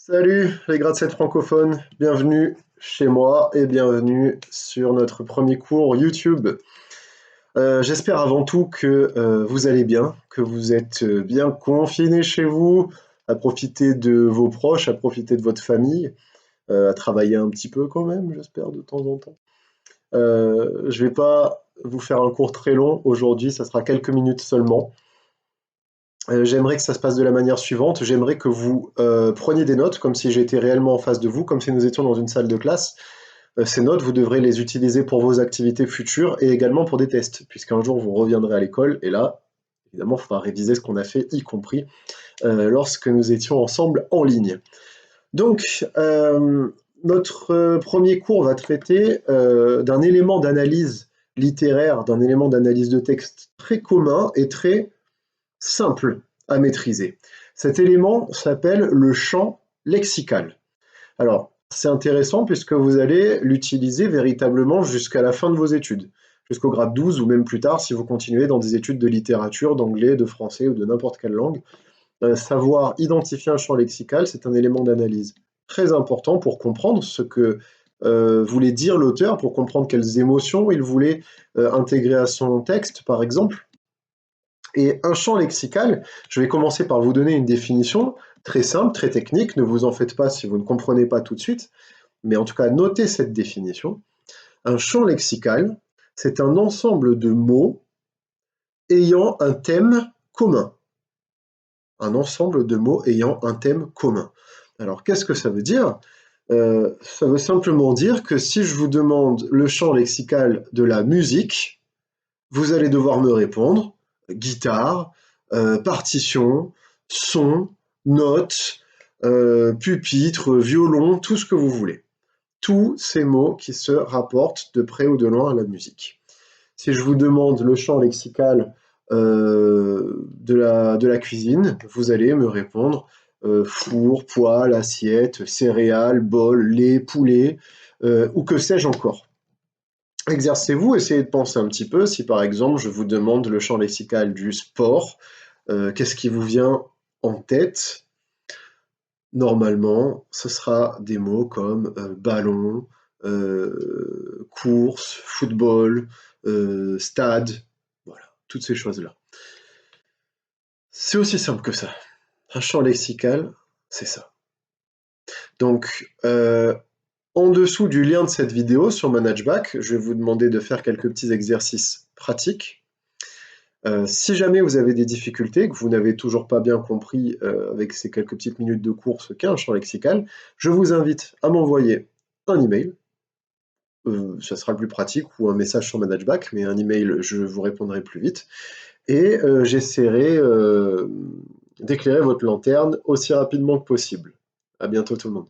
Salut les gratte-ciel francophones, bienvenue chez moi et bienvenue sur notre premier cours YouTube. J'espère avant tout que vous allez bien, que vous êtes bien confinés chez vous, à profiter de vos proches, à profiter de votre famille, à travailler un petit peu quand même, j'espère, de temps en temps. Je vais pas vous faire un cours très long aujourd'hui, ça sera quelques minutes seulement. J'aimerais que ça se passe de la manière suivante. J'aimerais que vous preniez des notes, comme si j'étais réellement en face de vous, comme si nous étions dans une salle de classe. Ces notes, vous devrez les utiliser pour vos activités futures et également pour des tests, puisqu'un jour vous reviendrez à l'école et là, évidemment, il faudra réviser ce qu'on a fait, y compris lorsque nous étions ensemble en ligne. Donc, notre premier cours va traiter d'un élément d'analyse littéraire, d'un élément d'analyse de texte très commun et très simple à maîtriser. Cet élément s'appelle le champ lexical. Alors, c'est intéressant puisque vous allez l'utiliser véritablement jusqu'à la fin de vos études, jusqu'au grade 12 ou même plus tard si vous continuez dans des études de littérature, d'anglais, de français ou de n'importe quelle langue. Savoir identifier un champ lexical, c'est un élément d'analyse très important pour comprendre ce que voulait dire l'auteur, pour comprendre quelles émotions il voulait intégrer à son texte, par exemple. Et un champ lexical, je vais commencer par vous donner une définition très simple, très technique, ne vous en faites pas si vous ne comprenez pas tout de suite, mais en tout cas notez cette définition. Un champ lexical, c'est un ensemble de mots ayant un thème commun. Un ensemble de mots ayant un thème commun. Alors qu'est-ce que ça veut dire? Ça veut simplement dire que si je vous demande le champ lexical de la musique, vous allez devoir me répondre guitare, partition, son, notes, pupitre, violon, tout ce que vous voulez. Tous ces mots qui se rapportent de près ou de loin à la musique. Si je vous demande le champ lexical de la cuisine, vous allez me répondre four, poêle, assiette, céréales, bol, lait, poulet, ou que sais-je encore. Exercez-vous, essayez de penser un petit peu. Si par exemple je vous demande le champ lexical du sport, qu'est-ce qui vous vient en tête? Normalement, ce sera des mots comme ballon, course, football, stade, voilà, toutes ces choses-là. C'est aussi simple que ça. Un champ lexical, c'est ça. Donc, en dessous du lien de cette vidéo sur ManageBack, je vais vous demander de faire quelques petits exercices pratiques. Si jamais vous avez des difficultés, que vous n'avez toujours pas bien compris avec ces quelques petites minutes de cours ce qu'est un champ lexical, je vous invite à m'envoyer un email, ça sera le plus pratique, ou un message sur ManageBack, mais un email, je vous répondrai plus vite, et j'essaierai d'éclairer votre lanterne aussi rapidement que possible. À bientôt tout le monde.